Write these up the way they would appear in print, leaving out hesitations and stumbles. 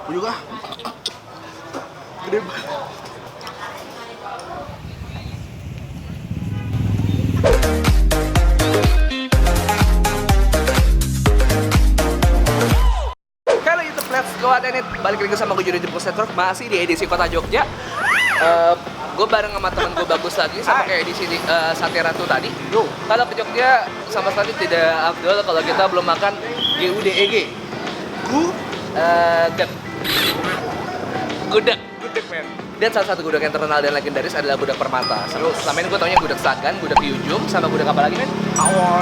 Gue juga. Gede banget. Halo YouTube, let's go at it. Balik lagi sama gue Jody Jemput Network, masih di edisi Kota Jogja. Gue bareng sama temen gue Bagus lagi, sama kayak edisi Sate Ratu tadi. Kalau ke Jogja sama sekali tidak afdol kalau kita belum makan GUDEG. Gudeg. Men. Dan salah satu gudeg yang terkenal dan legendaris adalah Gudeg Permata. Selama ini gue taunya Gudeg Sagan, Gudeg Yujum, sama gudeg apa lagi, men?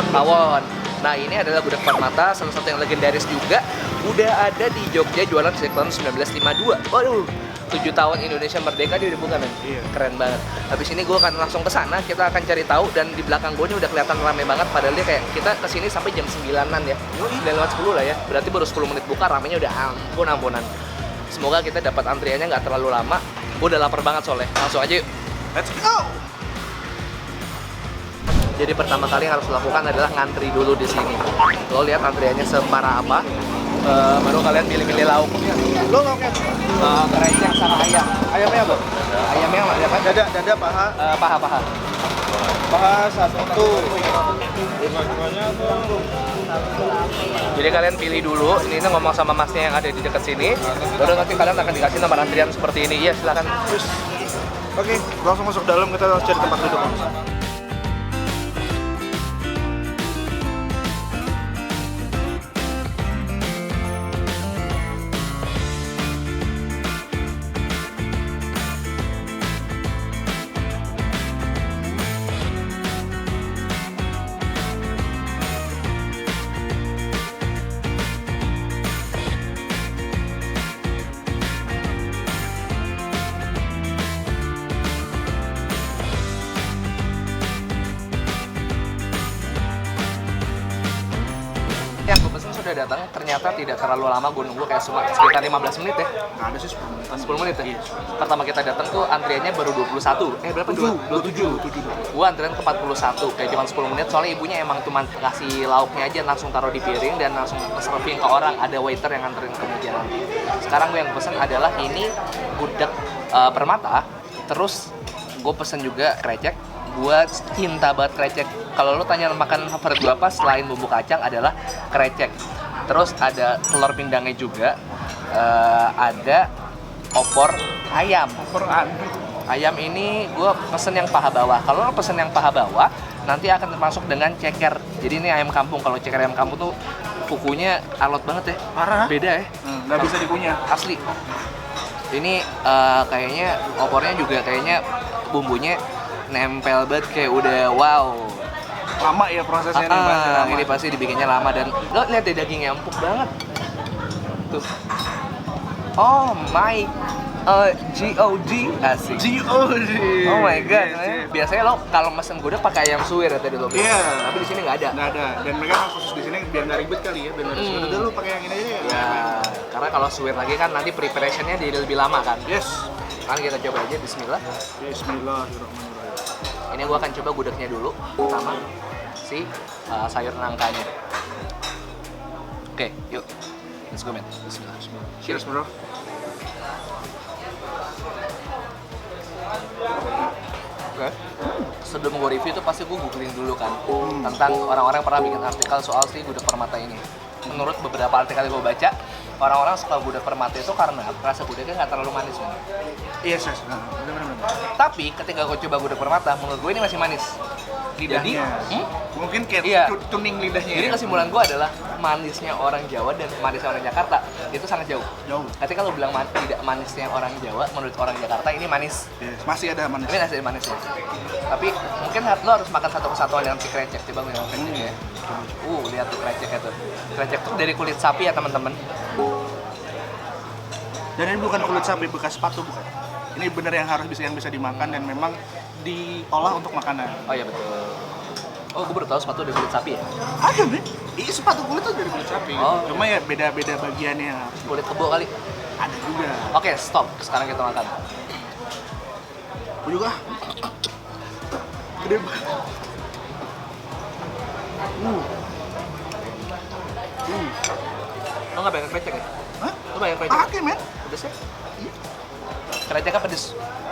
Tawon. Nah, ini adalah Gudeg Permata, salah satu yang legendaris juga. Udah ada di Jogja jualan sejak tahun 1952. Waduh, 7 tahun Indonesia merdeka dia udah buka, men. Iya. Keren banget. Habis ini gue akan langsung ke sana, kita akan cari tahu, dan di belakang gue ini udah kelihatan rame banget, padahal dia kayak kita kesini sampai jam 9-an ya. 9:10 lah ya. Berarti baru 10 menit buka, ramenya udah ampun-ampunan. Semoga kita dapat antriannya nggak terlalu lama. Gue udah lapar banget soalnya. Langsung aja yuk. Let's go. Jadi pertama kali yang harus dilakukan adalah ngantri dulu di sini. Lo lihat antriannya separah apa. Baru kalian pilih-pilih lauknya. Lo lauknya? Kerecek sama ayam. Ayamnya apa? Ayamnya apa? Dada, paha. Paha. Paha satu. Jadi kalian pilih dulu. Ini ngomong sama masnya yang ada di dekat sini. Baru nanti kalian akan dikasih nomor antrian seperti ini. Iya, silakan. Oke, langsung masuk dalam, kita harus cari tempat duduk. Yang gue pesen sudah datang, ternyata tidak terlalu lama gue nunggu, kayak cuma sekitar 15 menit ya. Nggak ada sih 10 menit. 10 menit ya? Pertama kita datang tuh antriannya baru 21. Berapa? 27. Gue antrian ke 41, kayak cuma 10 menit, soalnya ibunya emang cuma ngasih lauknya aja, langsung taruh di piring dan langsung serving ke orang. Ada waiter yang nganterin ke meja nanti. Sekarang gue yang pesen adalah ini Gudeg Permata, terus gue pesen juga krecek. Gue cinta banget krecek. Kalau lo tanya makan favorit gue apa selain bumbu kacang adalah krecek. Terus ada telur pindangnya juga, ada opor ayam. Ayam ini gue pesen yang paha bawah. Kalau lo pesen yang paha bawah, nanti akan termasuk dengan ceker. Jadi ini ayam kampung. Kalau ceker ayam kampung tuh kukunya alot banget ya. Parah. Beda ya. Nggak bisa dikunyah. Asli. Ini kayaknya opornya juga kayaknya bumbunya nempel banget, kayak udah wow. Lama ya prosesnya nih, Ini pasti dibikinnya lama, dan lo lihat deh dagingnya empuk banget. Tuh. Oh my GOD asik. GOD. Oh my god. Yes. Biasanya lo kalau mesen gudeg pakai ayam suwir ya tadi lo bilang. Iya. Tapi di sini nggak ada. Nggak ada. Dan mereka khusus di sini biar nggak ribet kali ya, biar nggak ribet. Udah lu pakai yang ini aja ya. Ya, karena kalau suwir lagi kan nanti preparationnya jadi lebih lama kan. Yes. Kan kita coba aja, bismillah. Bismillahirrahmanirrahim. Ini gua akan coba gudegnya dulu, pertama si sayur nangkanya. Oke, yuk. Let's go, man. Bismillah. Cheers, bro. Oke. Sebelum gue review itu pasti gue googling dulu kan tentang orang-orang pernah bikin artikel soal si Gudeg Permata ini. Menurut beberapa artikel yang gue baca, orang-orang suka Gudeg Permata itu karena rasa gudegnya nggak terlalu manis, man. Yes. Bener. Tapi ketika gue coba Gudeg Permata, menurut gue ini masih manis. Lidahnya. Mungkin kayak Iya. tuning lidahnya. Jadi kesimpulan gue adalah manisnya orang Jawa dan manisnya orang Jakarta itu sangat jauh. Jauh. Ketika lo bilang tidak manisnya orang Jawa, menurut orang Jakarta ini manis. Yes. Masih ada manis. Ini masih manisnya. Tapi mungkin lo harus makan satu kesatuan dengan si krecek. Coba gue krecek ya. Lihat tuh kreceknya tuh. Krecek tuh dari kulit sapi ya teman-teman. Dan ini bukan kulit sapi bekas sepatu, bukan. Ini bener yang bisa dimakan dan memang diolah untuk makanan. Oh iya betul. Oh, gue baru tahu sepatu dari kulit sapi ya? Ada, men. Iya, sepatu kulit tuh dari kulit sapi. Oh. Cuma ya beda-beda bagiannya. Kulit kebo kali. Ada juga. Oke, stop. Sekarang kita makan. Gue juga. Gede banget. Lo nggak pengen krecek ya? Hah? Lo Coba ya krecek. Pakai men. Pedesnya? Kreceknya pedes.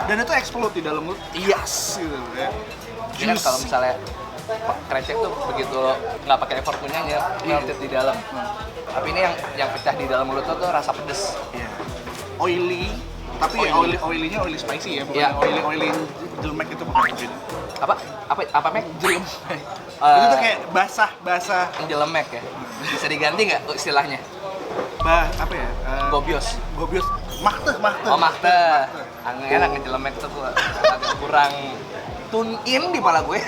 Dan itu explode di dalam mulut. Yes gitu ya. Jadi kan kalau misalnya krecek tuh begitu lo nggak pakai effort punyanya, melted di dalam. Tapi ini yang pecah di dalam mulut tuh rasa pedes. Iya. Oily, tapi oily-nya oily spicy ya, bukan Iya. oily jelmek itu bukan gitu. Apa Mek? Itu tuh kayak basah. Jelemek ya. Bisa diganti nggak istilahnya? Apa ya? Gobios. Makte. Oh makte. Enak ngejelemek tuh agak kurang tune in di kepala gue.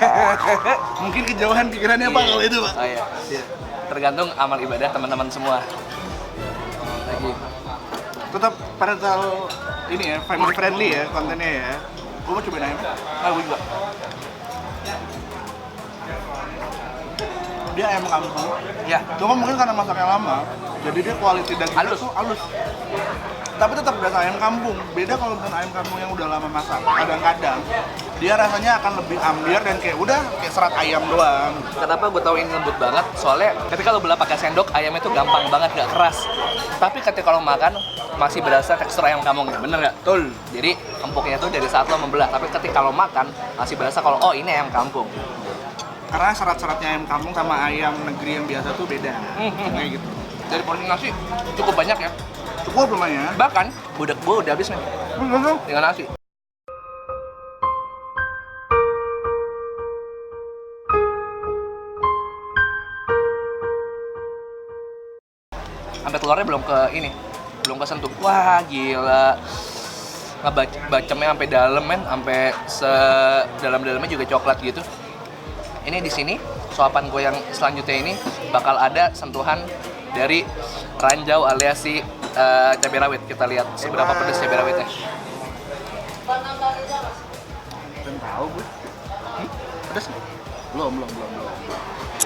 Mungkin kejauhan pikirannya Pak kalau itu, Pak. Oh iya. Tergantung amal ibadah teman-teman semua. Lagi. Tetap parental ini ya, family friendly ya kontennya ya. Gue mau cobain ayam. Gue juga. Dia ayam kampung. Ya. Cuma mungkin karena masaknya lama, jadi dia kualitas dagingnya tuh halus. Tapi tetap berasa ayam kampung. Beda kalau dengan ayam kampung yang udah lama masak. Kadang-kadang dia rasanya akan lebih ambiar dan kayak udah kayak serat ayam doang. Kenapa gue tahu ini lembut banget? Soalnya ketika lo belah pakai sendok, ayamnya tuh gampang banget, gak keras. Tapi ketika lo makan, masih berasa tekstur ayam kampungnya, bener nggak? Betul. Jadi empuknya tuh dari saat lo membelah, tapi ketika lo makan, masih berasa kalau oh ini ayam kampung. Karena serat-seratnya ayam kampung sama ayam negeri yang biasa tuh beda. Kayak gitu. Dari porsi nasi cukup banyak ya. Cukup lumayan. Bahkan budak gue udah habis nih dengan nasi. Sampai telurnya belum kesentuh. Wah gila, ngebacemnya sampai dalam men, sampai sedalam-dalamnya juga coklat gitu. Ini di sini suapan gue yang selanjutnya ini bakal ada sentuhan dari ranjau alias si cabai rawit. Kita lihat seberapa pedas cabai rawitnya. Dan tahu gue. Pedas nggak? Belum.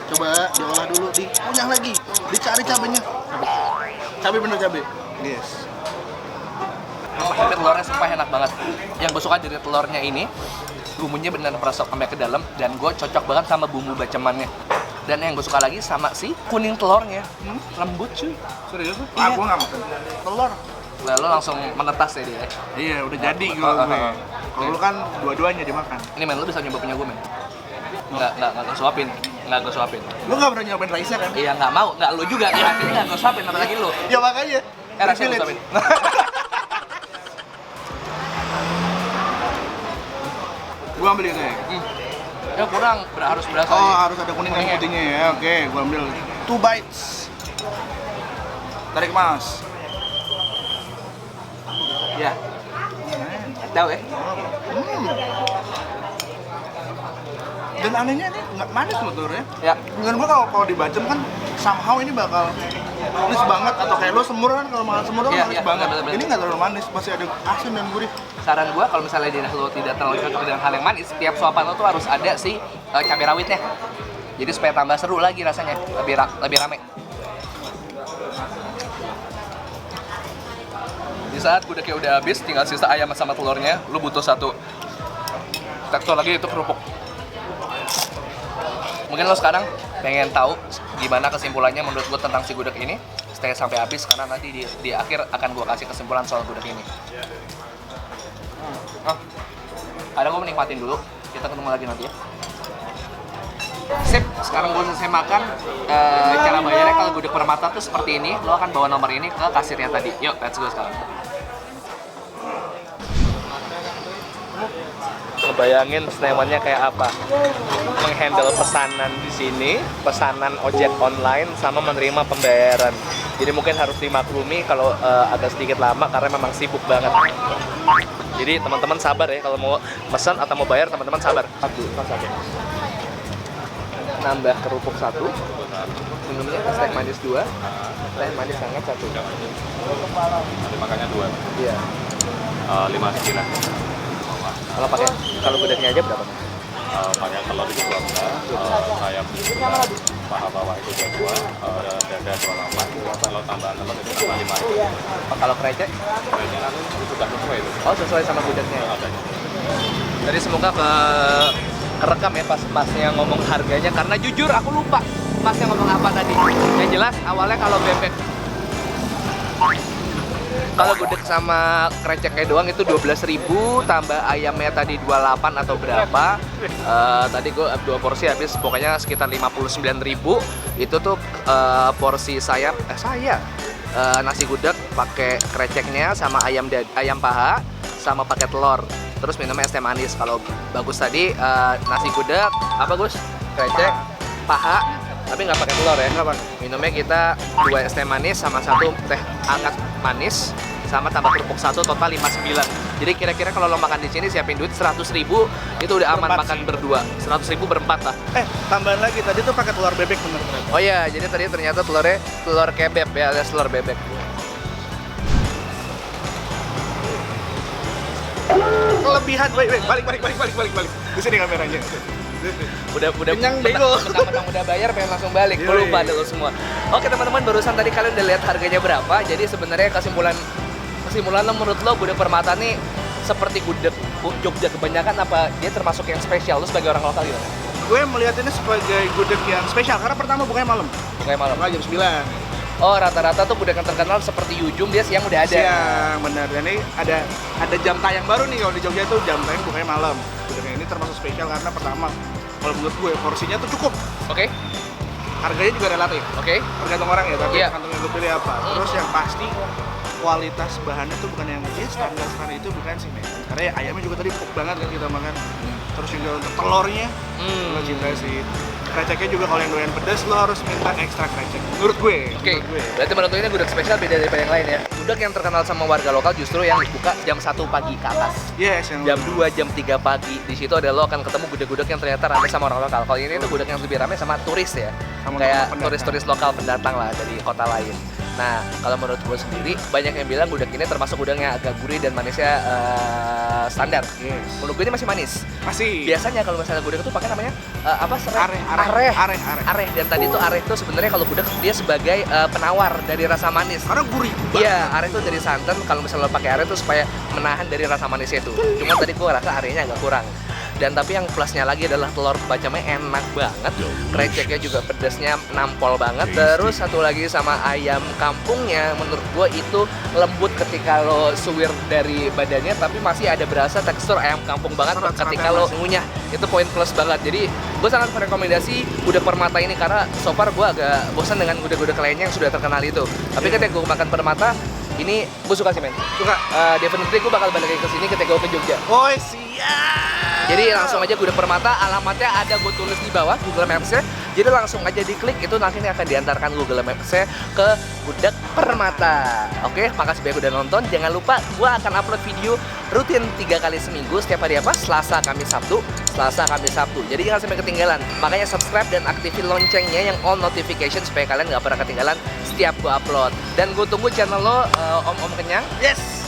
Coba diolah dulu, dikunyah lagi, dicari cabenya. Cabai bener cabai. Yes. Tapi telurnya sumpah enak banget. Yang gue suka dari telurnya ini, bumbunya benar merasuk sampai ke dalam dan gue cocok banget sama bumbu bacemannya. Dan yang gue suka lagi sama si kuning telurnya, lembut cuy. Serius tuh? Iya. Gue nggak makan telur. Lalu langsung menetas ya dia. Iya, udah jadi kalau gue. Kalau lu kan dua-duanya dimakan. Ini men, lu bisa nyoba punya gue men. Nggak suapin. Lu nggak pernah nyobain Raisa kan? Iya nggak mau, nggak lu juga. Akhirnya nggak suapin, apalagi lu. Ya makanya. Raisa lu suapin. Gua ambil itu ya. Ya kurang, harus berasa. Oh, aja. harus ada kuning dan Kuningnya. putihnya ya. Oke, gua ambil 2 bites. Tarik mas. Ya. Tahu ya? Dan anehnya ini nggak manis loh telurnya. Ya. Dengan gua kalau dibacem kan somehow ini bakal manis banget, atau kayak lo semur kan, kalau makan semur kan Iya, manis iya, banget. betul. Ini nggak terlalu manis, masih ada asin dan gurih. Saran gua kalau misalnya lidah lo tidak terlalu cocok dengan hal yang manis, tiap suapan lo tuh harus ada si cabai rawitnya. Jadi supaya tambah seru lagi rasanya, lebih rame. Di saat gudegnya udah habis, tinggal sisa ayam sama telurnya, lo butuh satu tekstur lagi, itu kerupuk. Mungkin lo sekarang pengen tahu gimana kesimpulannya menurut gue tentang si gudeg ini. Stay sampai habis karena nanti di akhir akan gue kasih kesimpulan soal gudeg ini. Ada gue menikmatin dulu. Kita ketemu lagi nanti ya. Sip, sekarang gue selesai makan. Cara bayarnya kalau gudeg Permata tuh seperti ini. Lo akan bawa nomor ini ke kasirnya tadi. Yuk, let's go sekarang. Ngebayangin Snemannya kayak apa? Menghandle pesanan di sini, pesanan ojek online, sama menerima pembayaran. Jadi mungkin harus dimaklumi kalau agak sedikit lama karena memang sibuk banget. Jadi teman-teman sabar ya, kalau mau pesan atau mau bayar teman-teman sabar. Nambah kerupuk 1, minumnya es teh manis 2, teh manis hangat 1. Nanti makannya 2. Iya. 5 Kalau gudegnya aja berapa? pakai telur itu 12, sayap paha bawah itu 22, dada 28, kalau tambahan telur itu tambah 5. Kalau krecek? Kayaknya itu sudah sesuai itu. Oh, sesuai sama gudegnya. Adanya. Jadi semoga kerekam ya pas masnya ngomong harganya, karena jujur aku lupa masnya ngomong apa tadi. Yang jelas awalnya kalau bebek Kalau gudeg sama kreceknya doang itu 12.000, tambah ayamnya tadi 28 atau berapa. Tadi gue 2 porsi habis pokoknya sekitar 59.000. Itu tuh porsi nasi gudeg pakai kreceknya sama ayam paha sama pakai telur. Terus minumnya es teh manis. Kalau bagus tadi nasi gudeg apa Gus? Krecek, paha, tapi nggak pakai telur ya. Nggak pakai. Minumnya kita 2 es teh manis sama 1 teh hangat manis sama tambah kerupuk 1 total 59. Jadi kira-kira kalau lo makan di sini siapin duit 100.000 itu udah aman Berempat makan sih. berdua. 100.000 berempat lah. Tambahan lagi tadi tuh pakai telur bebek bener. Oh iya, jadi tadi ternyata telurnya telur kebab ya, alias telur bebek. Kelebihan, balik. Di sini kameranya. Udah Kenyang, bego. mentang-mentang udah bayar pengen langsung balik. Yoi. Gue lupa ada lo semua. Oke teman-teman, barusan tadi kalian udah lihat harganya berapa. Jadi sebenarnya kesimpulan lo menurut lo gudeg Permata nih seperti gudeg Jogja kebanyakan apa dia termasuk yang spesial? Lo sebagai orang lokal gimana? Gue melihat ini sebagai gudeg yang spesial karena pertama bukanya malam. Kayak malam. Buka jam 9. Oh, rata-rata tuh gudeg yang terkenal seperti Yujum dia siang udah ada. Siang, benar. Dan ini ada jam tayang baru nih kalau di Jogja itu jam tayang bukanya malam. Gudegnya ini termasuk spesial karena pertama kalau menurut gue porsinya tuh cukup. Oke. Harganya juga relatif. Oke. Tergantung orang ya, tapi Iya. tergantung yang gue pilih apa. Terus yang pasti kualitas bahannya tuh bukan yang standar itu bukan sih, men. Karena ya, ayamnya juga tadi empuk banget kan kita makan. Terus juga untuk telurnya, gue cinta sih. Kreceknya juga kalau yang doyan pedas lo harus minta ekstra krecek. Menurut gue. Oke, menurut gue. berarti menurut lo ini gudeg spesial beda daripada yang lain ya? Gudeg yang terkenal sama warga lokal justru yang dibuka jam 1 pagi ke atas. Yes, yang Jam 2, jam 3 pagi. Di situ ada lo akan ketemu gudeg-gudeg yang ternyata ramai sama orang lokal. Kalau ini tuh gudeg yang lebih ramai sama turis ya. Sama Kayak pendatang. turis-turis lokal pendatang lah dari kota lain. Nah, kalau menurut gue sendiri, banyak yang bilang gudeg ini termasuk gudeg yang agak gurih dan manisnya standar. Yes. Menurut gue ini masih manis. Masih. Biasanya kalau misalnya gudeg itu pakai namanya apa? Serai? Areh. Areh. Dan tadi tuh areh itu sebenarnya kalau gudeg dia sebagai penawar dari rasa manis. Karena gurih banget. Iya, areh itu dari santan. Kalau misalnya lo pakai areh itu supaya menahan dari rasa manisnya itu. Cuma tadi gue rasa arehnya agak kurang. Dan tapi yang plusnya lagi adalah telur bacemnya enak banget. Kreceknya juga pedasnya nampol banget. Terus satu lagi sama ayam kampungnya, menurut gue itu lembut ketika lo suwir dari badannya, tapi masih ada berasa tekstur ayam kampung banget ketika lo ngunyah. Itu poin plus banget. Jadi gue sangat merekomendasi gudeg Permata ini karena so far gue agak bosan dengan gudeg-gudeg lainnya yang sudah terkenal itu. Tapi ketika gue makan Permata, ini gue suka sih men. Suka. Definitely gue bakal balik lagi ke sini ketika gue ke Jogja. Oh, siap. Jadi langsung aja gudeg Permata, alamatnya ada gue tulis di bawah Google Maps-nya. Jadi langsung aja diklik, itu nanti akan diantarkan Google Maps-nya ke gudeg Permata. Oke, makasih banyak udah nonton. Jangan lupa gue akan upload video rutin 3 kali seminggu. Setiap hari apa? Selasa, Kamis, Sabtu. Selasa, Kamis, Sabtu. Jadi jangan sampai ketinggalan. Makanya subscribe dan aktifin loncengnya yang all notification supaya kalian nggak pernah ketinggalan setiap gue upload. Dan gue tunggu channel lo, Om Kenyang. Yes.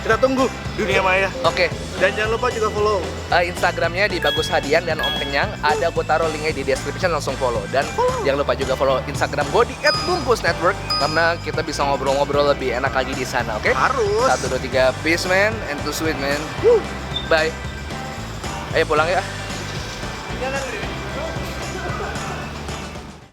Kita tunggu dunia maya. Oke. Dan jangan lupa juga follow Instagramnya di Bagus Hadian dan Om Kenyang. Ada gue taruh linknya di description, langsung follow. Dan jangan lupa juga follow Instagram gue di @bungkusnetwork karena kita bisa ngobrol-ngobrol lebih enak lagi di sana. Oke? Harus. 1, 2, 3, peace man and too sweet man. Bye. Ayo pulang ya. Jangan